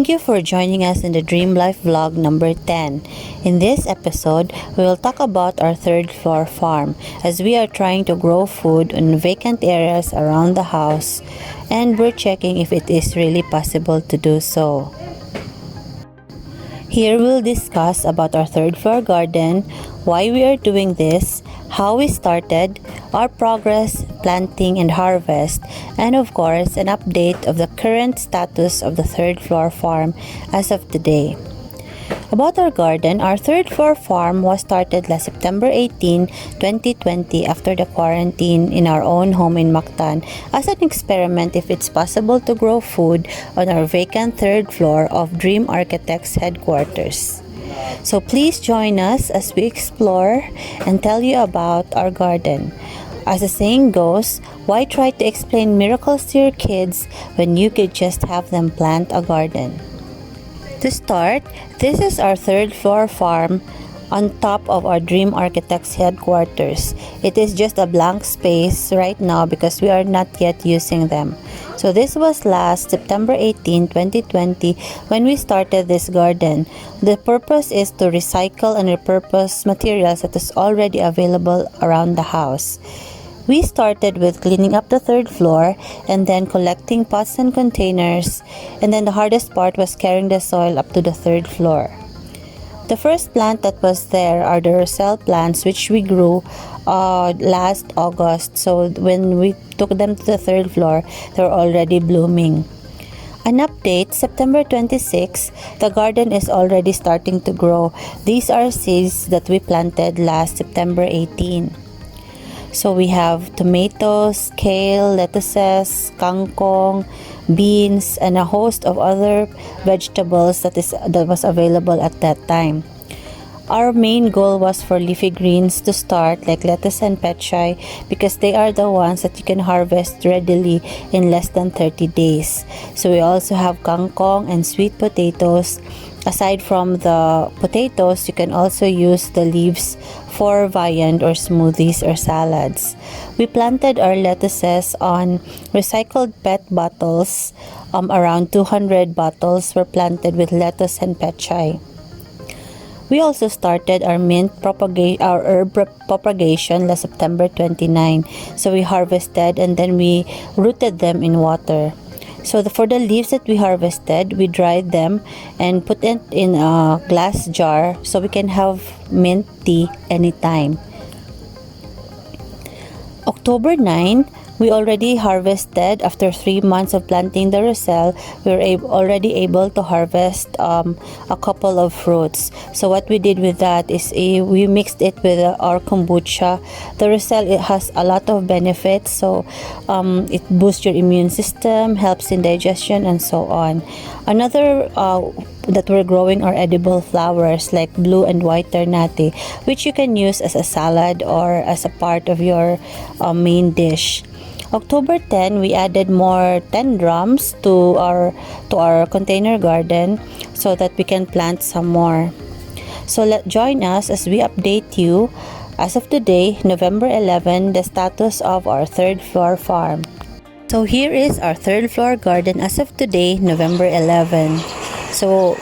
Thank you for joining us in the Dream Life vlog number 10. In this episode, we will talk about our third floor farm as we are trying to grow food in vacant areas around the house and we're checking if it is really possible to do so. Here we'll discuss about our third floor garden, why we are doing this, how we started, our progress, planting and harvest, and of course an update of the current status of the third floor farm as of today. About our garden, our third floor farm was started last September 18, 2020 after the quarantine in our own home in Mactan as an experiment if it's possible to grow food on our vacant third floor of Dream Architects headquarters. So please join us as we explore and tell you about our garden. As the saying goes, why try to explain miracles to your kids when you could just have them plant a garden? To start, this is our third floor farm on top of our Dream Architects headquarters. It is just a blank space right now because we are not yet using them. So this was last September 18, 2020 when we started this garden. The purpose is to recycle and repurpose materials that is already available around the house. We started with cleaning up the third floor and then collecting pots and containers, and then the hardest part was carrying the soil up to the third floor. The first plant that was there are the Roselle plants which we grew last August. So when we took them to the third floor, they were already blooming. An update, September 26, the garden is already starting to grow. These are seeds that we planted last September 18. So we have tomatoes, kale, lettuces, kangkong, beans, and a host of other vegetables that was available at that time. Our main goal was for leafy greens to start, like lettuce and petchay, because they are the ones that you can harvest readily in less than 30 days. So we also have kangkong and sweet potatoes. Aside from the potatoes, you can also use the leaves for viand or smoothies or salads. We planted our lettuces on recycled PET bottles. Around 200 bottles were planted with lettuce and petchay. We also started our herb propagation last September 29. So we harvested and then we rooted them in water. So for the leaves that we harvested, we dried them and put it in a glass jar so we can have mint tea anytime. October 9, we already harvested. After 3 months of planting the Roselle, we were already able to harvest a couple of fruits. So what we did with that is we mixed it with our kombucha. The Roselle, it has a lot of benefits. So it boosts your immune system, helps in digestion, and so on. Another that we're growing are edible flowers like blue and white ternate, which you can use as a salad or as a part of your main dish. October 10, we added more 10 drums to our container garden so that we can plant some more. So join us as we update you as of today, November 11, the status of our third floor farm. So here is our third floor garden as of today, November 11. So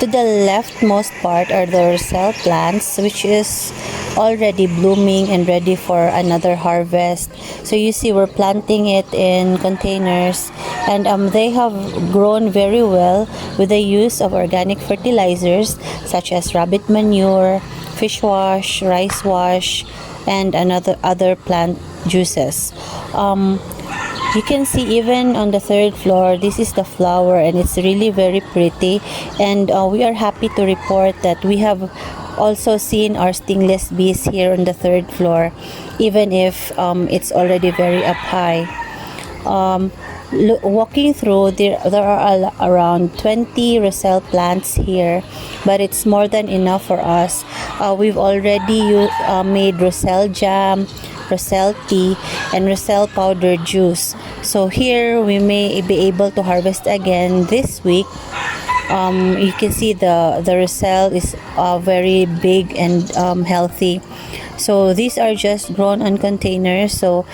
to the leftmost part are the Roselle plants, which is already blooming and ready for another harvest. So you see we're planting it in containers, and they have grown very well with the use of organic fertilizers such as rabbit manure, fish wash, rice wash, and other plant juices. You can see even on the third floor, this is the flower and it's really very pretty, and we are happy to report that we have also seen our stingless bees here on the third floor, even if it's already very up high. Walking through, there are around 20 Roselle plants here, but it's more than enough for us. We've already made Roselle jam, Roselle tea, and Roselle powder juice. So here we may be able to harvest again this week. You can see the Roselle is very big and healthy. So these are just grown on containers. So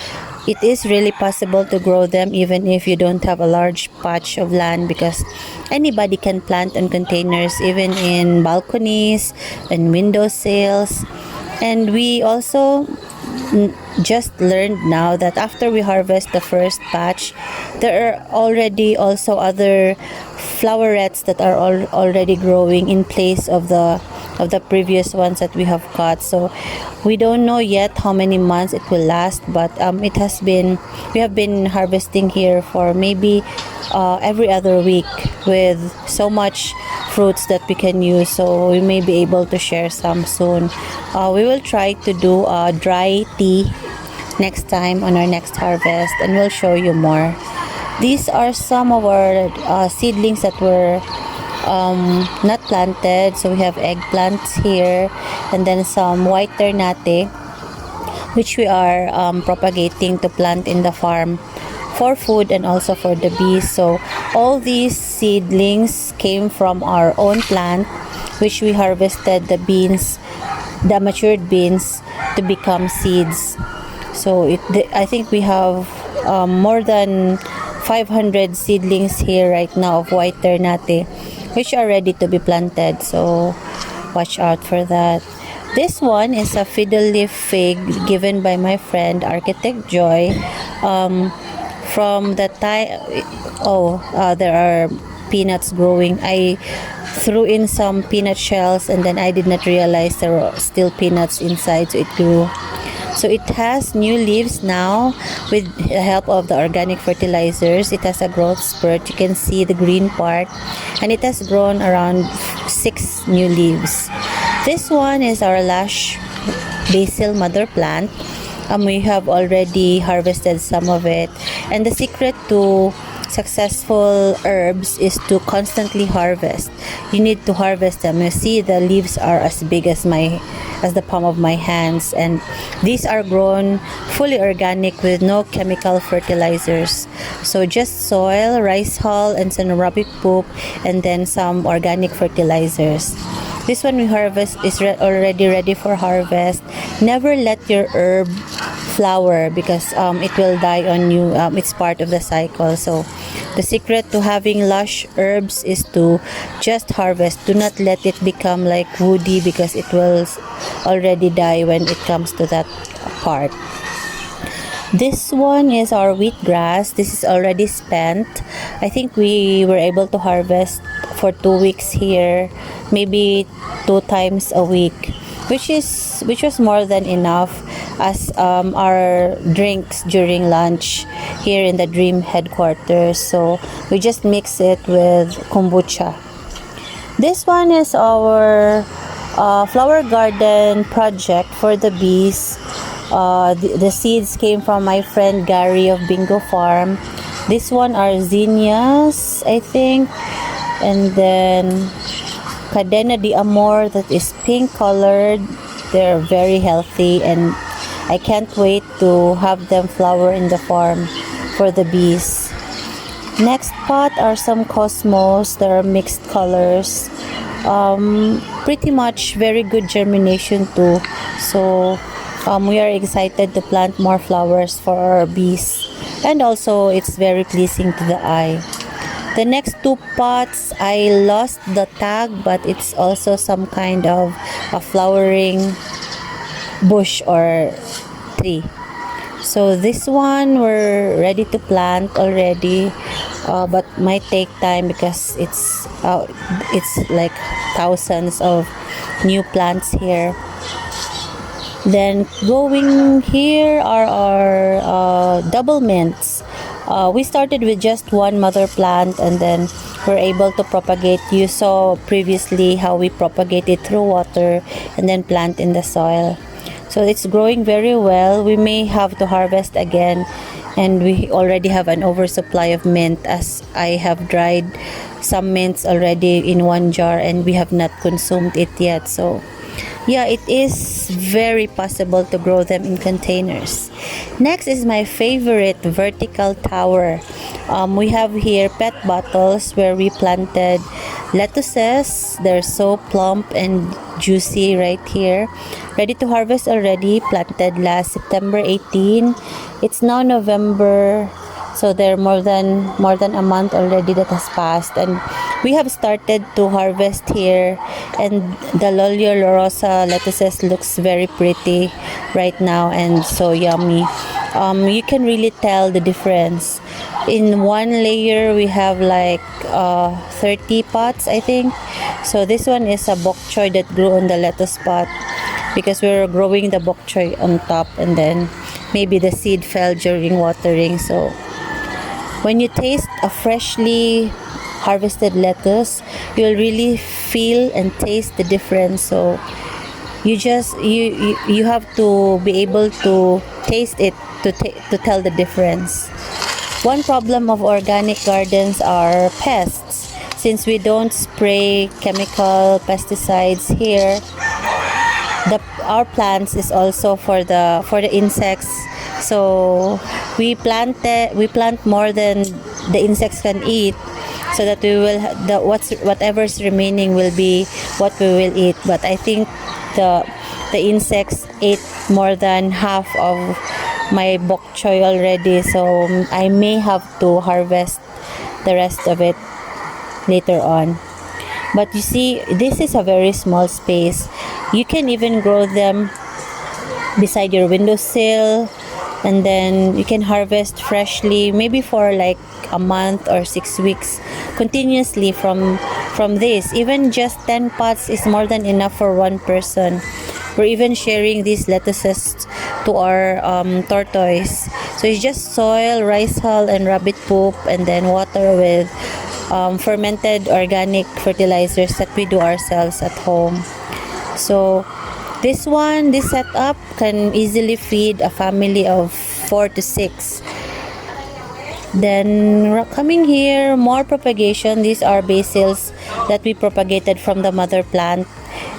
it is really possible to grow them even if you don't have a large patch of land, because anybody can plant on containers, even in balconies and window sills. And we also just learned now that after we harvest the first batch, there are already also other flowerets that are already growing in place of the previous ones that we have cut. So we don't know yet how many months it will last, but we have been harvesting here for maybe every other week, with so much fruits that we can use, so we may be able to share some soon. We will try to do a dry tea next time on our next harvest, and we'll show you more. These are some of our seedlings that were not planted. So we have eggplants here, and then some white ternate, which we are propagating to plant in the farm for food and also for the bees. So all these seedlings came from our own plant, which we harvested the beans, the matured beans, to become seeds. So I think we have more than 500 seedlings here right now of white ternate, which are ready to be planted. So watch out for that. This one is a fiddle leaf fig given by my friend Architect Joy. From the time, there are peanuts growing. I threw in some peanut shells, and then I did not realize there were still peanuts inside, so it grew. So it has new leaves now with the help of the organic fertilizers. It has a growth spurt. You can see the green part, and it has grown around 6 new leaves. This one is our lush basil mother plant. We have already harvested some of it, and the secret to successful herbs is to constantly harvest. You need to harvest them. You see, the leaves are as big as the palm of my hands, and these are grown fully organic with no chemical fertilizers. So just soil, rice hull, and some rabbit poop, and then some organic fertilizers. This one we harvest is already ready for harvest. Never let your herb flower, because it will die on you. It's part of the cycle. So the secret to having lush herbs is to just harvest. Do not let it become like woody, because it will already die when it comes to that part. This one is our wheatgrass. This is already spent. I think we were able to harvest for 2 weeks here, maybe 2 times a week, which was more than enough as our drinks during lunch here in the Dream headquarters. So we just mix it with kombucha. This one is our flower garden project for the bees. The seeds came from my friend Gary of Bingo Farm. This one are zinnias, I think, and then Cadena de Amor, that is pink colored. They're very healthy, and I can't wait to have them flower in the farm for the bees. Next pot are some cosmos. There are mixed colors. Pretty much very good germination too. So we are excited to plant more flowers for our bees, and also it's very pleasing to the eye. The next 2 pots, I lost the tag, but it's also some kind of a flowering bush or tree. So this one we're ready to plant already, but might take time because it's like thousands of new plants here. Then going here are our double mints. We started with just one mother plant, and then we're able to propagate. You saw previously how we propagate it through water and then plant in the soil. So it's growing very well. We may have to harvest again, and we already have an oversupply of mint, as I have dried some mints already in 1 jar, and we have not consumed it yet. So yeah, it is very possible to grow them in containers. Next is my favorite vertical tower. We have here pet bottles where we planted lettuces. They're so plump and juicy right here. Ready to harvest already, planted last September 18. It's now November, so they're more than a month already that has passed, and we have started to harvest here. And the Lolio Lorosa lettuces looks very pretty right now and so yummy. You can really tell the difference. In one layer we have like 30 pots, I think. So this one is a bok choy that grew on the lettuce pot, because we're growing the bok choy on top, and then maybe the seed fell during watering. So when you taste a freshly harvested lettuce, you'll really feel and taste the difference. So you have to be able to taste it to tell the difference. One problem of organic gardens are pests. Since we don't spray chemical pesticides here, our plants is also for the insects. So we plant more than the insects can eat, so that we will whatever's remaining will be what we will eat. But I think the insects ate more than half of my bok choy already, so I may have to harvest the rest of it later on. But you see, this is a very small space. You can even grow them beside your windowsill, and then you can harvest freshly, maybe for like a month or 6 weeks continuously from this. Even just 10 pots is more than enough for one person. We're even sharing these lettuces to our tortoise. So it's just soil, rice hull, and rabbit poop, and then water with fermented organic fertilizers that we do ourselves at home. So this setup can easily feed a family of 4 to 6. Then coming here, more propagation. These are basils that we propagated from the mother plant.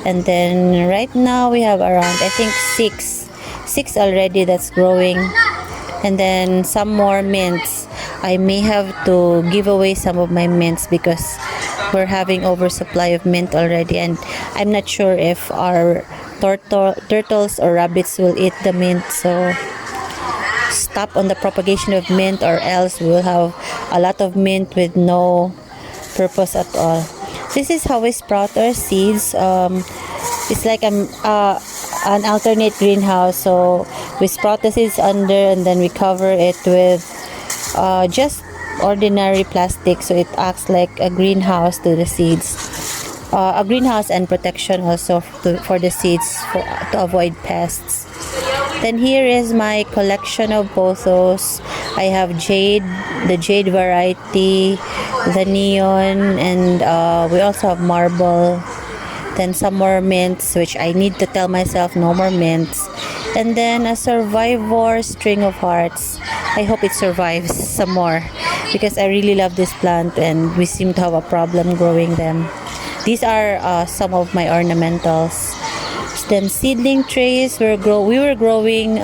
And then right now we have around, I think, six already that's growing. And then some more mints. I may have to give away some of my mints because we're having oversupply of mint already, and I'm not sure if our turtles or rabbits will eat the mint. So stop on the propagation of mint, or else we'll have a lot of mint with no purpose at all. This is how we sprout our seeds. It's like an alternate greenhouse. So we sprout the seeds under, and then we cover it with just ordinary plastic, so it acts like a greenhouse to the seeds. A greenhouse and protection also for the seeds to avoid pests. Then here is my collection of pothos. I have jade, the jade variety, the neon, and we also have marble. Then some more mints, which I need to tell myself no more mints. And then a survivor string of hearts. I hope it survives some more, because I really love this plant and we seem to have a problem growing them. These are some of my ornamentals. Then seedling trays, we were growing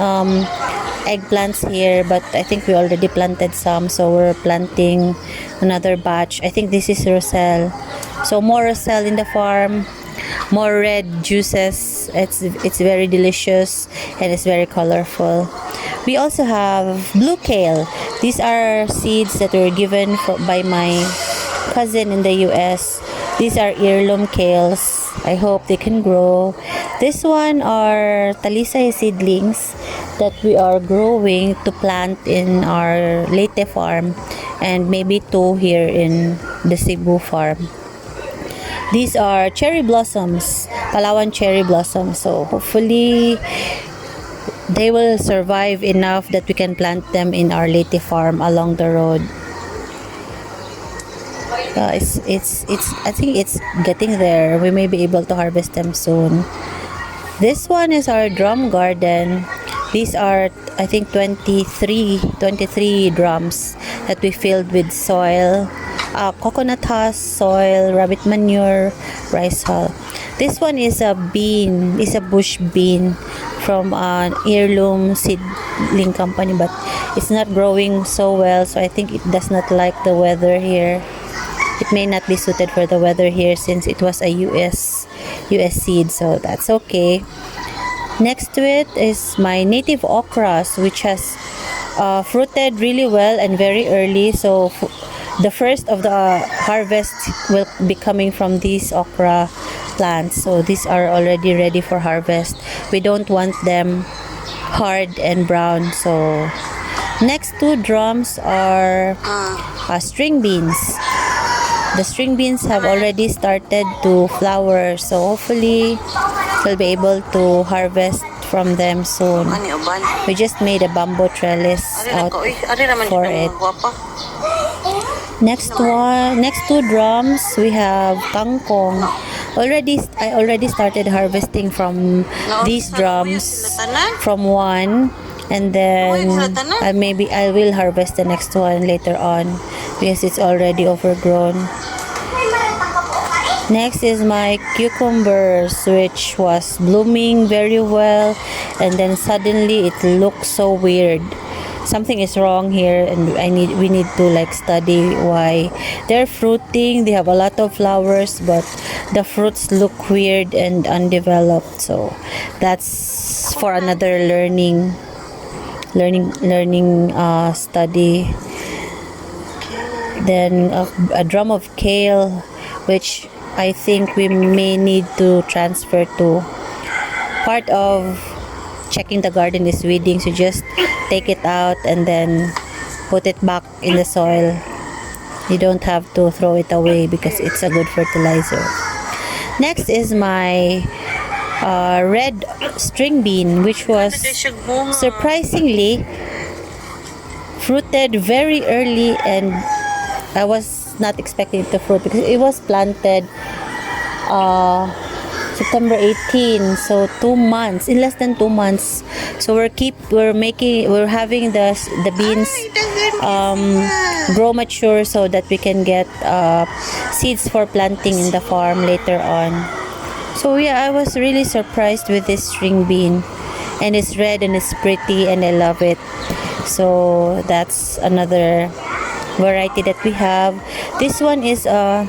eggplants here, but I think we already planted some, so we're planting another batch. I think this is Roselle. So more Roselle in the farm, more red juices. It's very delicious and it's very colorful. We also have blue kale. These are seeds that were given by my cousin in the US. These are heirloom kales. I hope they can grow. This one are talisay seedlings that we are growing to plant in our Leyte farm, and maybe 2 here in the Cebu farm. These are cherry blossoms, Palawan cherry blossoms. So hopefully they will survive enough that we can plant them in our Leyte farm along the road. I think it's getting there. We may be able to harvest them soon. This one is our drum garden. These are, I think, 23 drums that we filled with soil, coconut husk, soil, rabbit manure, rice hull. This one is a bush bean from an heirloom seedling company, but it's not growing so well, so I think it does not like the weather here. it may not be suited for the weather here since it was a US seed, so that's okay. Next to it is my native okras, which has fruited really well and very early. So the first of the harvest will be coming from these okra plants. So these are already ready for harvest. We don't want them hard and brown. So next two drums are string beans. The string beans have already started to flower, so hopefully we'll be able to harvest from them soon. We just made a bamboo trellis out for it. Next two drums we have kangkong. I already started harvesting from these drums from one, and then maybe I will harvest the next one later on because it's already overgrown. Next is my cucumbers, which was blooming very well, and then suddenly it looks so weird. Something is wrong here, and we need to like study why. They're fruiting, they have a lot of flowers, but the fruits look weird and undeveloped. So that's for another learning study. Then a drum of kale, which I think we may need to transfer to. Part of checking the garden is weeding, so just take it out and then put it back in the soil. You don't have to throw it away because it's a good fertilizer. Next is my red string bean, which was surprisingly fruited very early, and I was not expecting it to fruit because it was planted September 18, so 2 months, in less than 2 months. So we're having the beans grow mature so that we can get seeds for planting in the farm later on. So yeah, I was really surprised with this string bean, and it's red and it's pretty and I love it. So that's another variety that we have. This one is a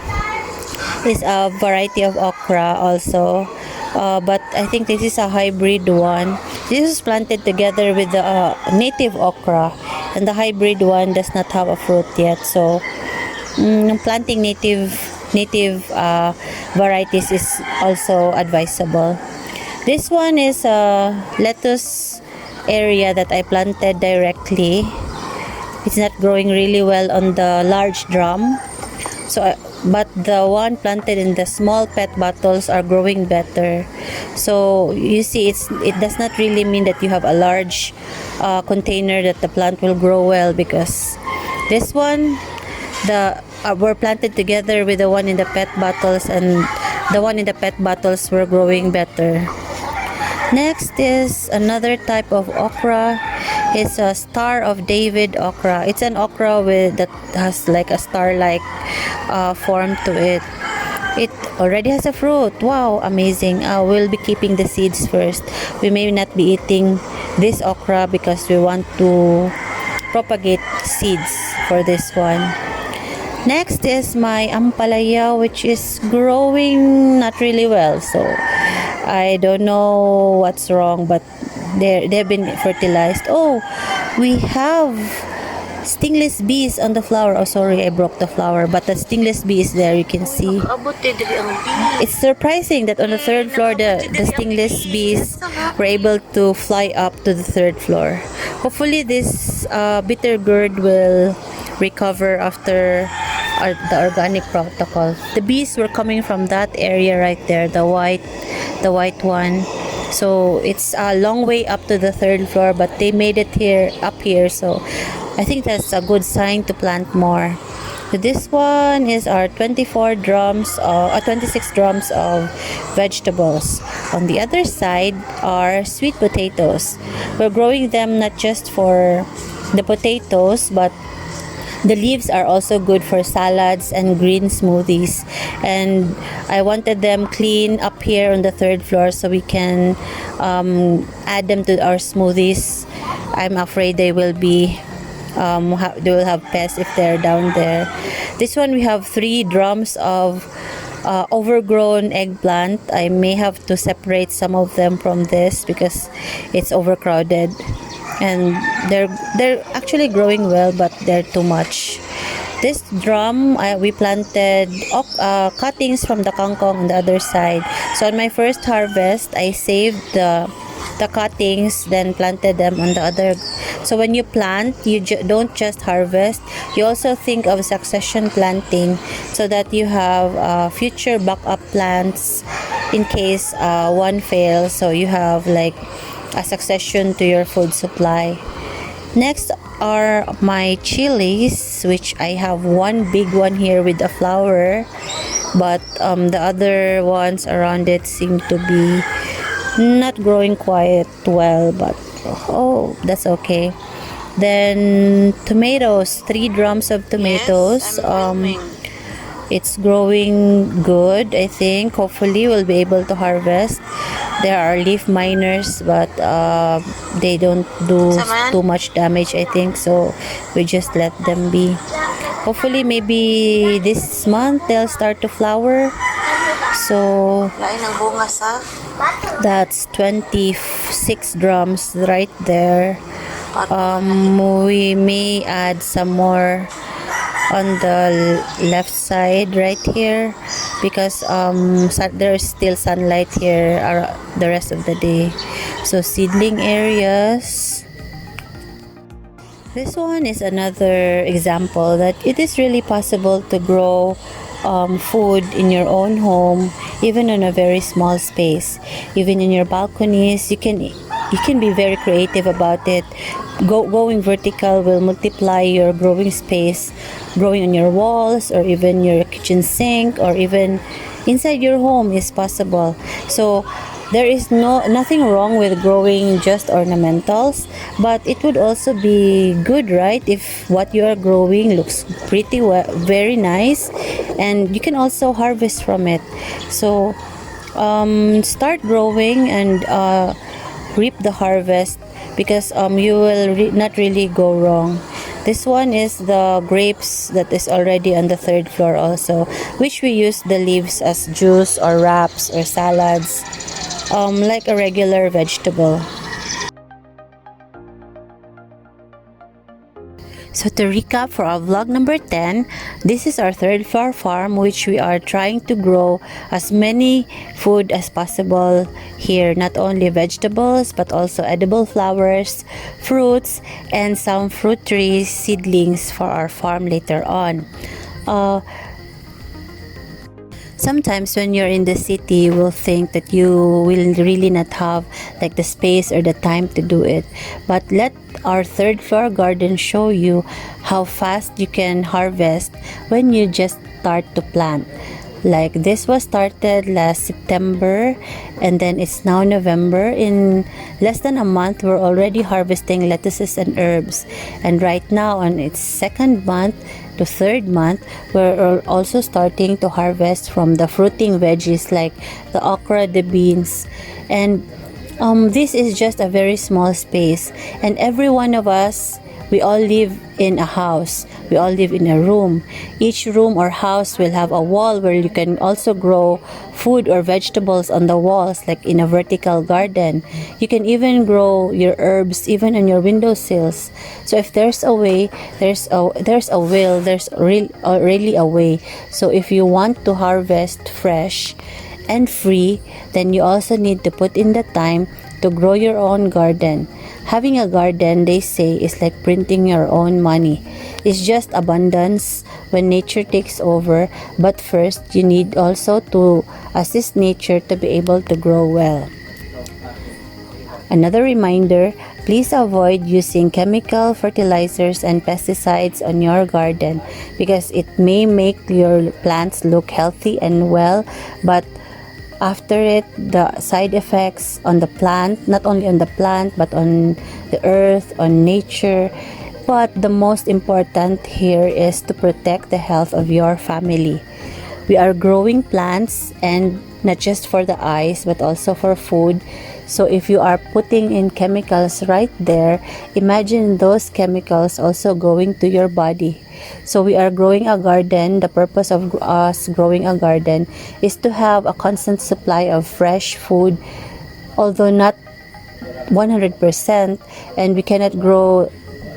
variety of okra also, but I think this is a hybrid one. This is planted together with the native okra, and the hybrid one does not have a fruit yet. So planting native varieties is also advisable. This one is a lettuce area that I planted directly. It's not growing really well on the large drum, but the one planted in the small pet bottles are growing better. So you see, it does not really mean that you have a large container that the plant will grow well, because this one were planted together with the one in the pet bottles, and the one in the pet bottles were growing better. Next is another type of okra. It's a Star of David okra. It's an okra that has like a star-like form to it. It already has a fruit. Wow, amazing. We'll be keeping the seeds first. We may not be eating this okra because we want to propagate seeds for this one. Next is my ampalaya, which is growing not really well. So I don't know what's wrong, but they've been fertilized. Oh, we have stingless bees on the flower. Oh, sorry, I broke the flower, but the stingless bee is there. You can see. It's surprising that on the third floor, the stingless bees were able to fly up to the third floor. Hopefully, this bitter gourd will recover after the organic protocol. The bees were coming from that area right there, the white one. So it's a long way up to the third floor, but they made it up here. So I think that's a good sign to plant more. So this one is our 26 drums of vegetables. On the other side are sweet potatoes. We're growing them not just for the potatoes, but the leaves are also good for salads and green smoothies. And I wanted them clean up here on the third floor so we can add them to our smoothies. I'm afraid they will be they will have pests if they're down there. This one we have 3 drums of overgrown eggplant. I may have to separate some of them from this because it's overcrowded, and they're actually growing well, but they're too much. This drum, we planted cuttings from the kangkong on the other side. So on my first harvest, I saved the cuttings, then planted them on the other. So when you plant, you don't just harvest, you also think of succession planting so that you have future backup plants in case one fails, so you have like a succession to your food supply. Next are my chilies, which I have one big one here with a flower, but the other ones around it seem to be not growing quite well, but oh, that's okay. Then tomatoes, 3 drums of tomatoes. It's growing good, I think. Hopefully we'll be able to harvest. There are leaf miners, but they don't do too much damage, I think, so we just let them be. Hopefully maybe this month they'll start to flower. So that's 26 drums right there. We may add some more on the left side right here because there's still sunlight here the rest of the day. So seedling areas. This one is another example that it is really possible to grow food in your own home, even on a very small space. Even in your balconies, you can be very creative about it. Going vertical will multiply your growing space. Growing on your walls or even your kitchen sink or even inside your home is possible. So there is nothing wrong with growing just ornamentals, but it would also be good, right, if what you are growing looks pretty well, very nice, and you can also harvest from it. So start growing and reap the harvest because you will not really go wrong. This one is the grapes that is already on the 3rd floor also, which we use the leaves as juice or wraps or salads, like a regular vegetable. So to recap for our vlog number 10, this is our 3rd floor farm, which we are trying to grow as many food as possible here. Not only vegetables, but also edible flowers, fruits, and some fruit trees, seedlings for our farm later on. Sometimes when you're in the city, you will think that you will really not have like the space or the time to do it. But let our 3rd floor garden show you how fast you can harvest when you just start to plant. Like this was started last September and then it's now November. In less than a month, we're already harvesting lettuces and herbs. And right now on its 2nd month to 3rd month, we're also starting to harvest from the fruiting veggies like the okra, the beans. And this is just a very small space. And every one of us, we all live in a house. We all live in a room. Each room or house will have a wall where you can also grow food or vegetables on the walls, like in a vertical garden. You can even grow your herbs even on your windowsills. So if there's a way, there's a will, there's really a way. So if you want to harvest fresh and free, then you also need to put in the time to grow your own garden. Having a garden, they say, is like printing your own money. It's just abundance when nature takes over, but first you need also to assist nature to be able to grow well. Another reminder, please avoid using chemical fertilizers and pesticides on your garden because it may make your plants look healthy and well, but after it, the side effects on the plant, not only on the plant, but on the earth, on nature. But the most important here is to protect the health of your family. We are growing plants and not just for the eyes, but also for food. So if you are putting in chemicals right there, imagine those chemicals also going to your body. So we are growing a garden. The purpose of us growing a garden is to have a constant supply of fresh food, although not 100%, and we cannot grow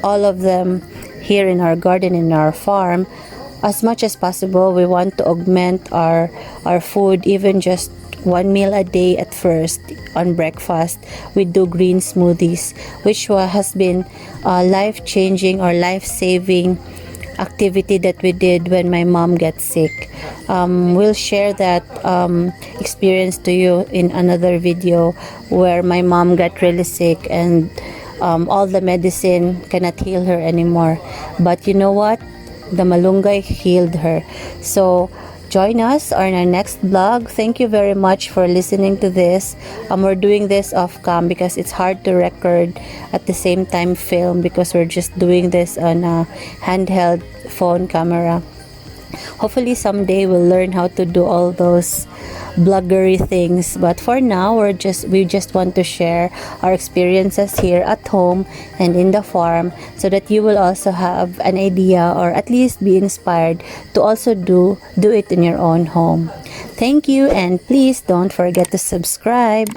all of them here in our garden, in our farm. As much as possible, we want to augment our food, even just one meal a day at first. On breakfast, we do green smoothies, which has been life-changing or life-saving activity that we did when my mom gets sick. We'll share that experience to you in another video, where my mom got really sick and all the medicine cannot heal her anymore. But you know what? The malunggay healed her. So join us on our next vlog. Thank you very much for listening to this. We're doing this off cam because it's hard to record at the same time film, because we're just doing this on a handheld phone camera. Hopefully someday we'll learn how to do all those bloggery things, but for now we just want to share our experiences here at home and in the farm, so that you will also have an idea, or at least be inspired to also do it in your own home. Thank you, and please don't forget to subscribe.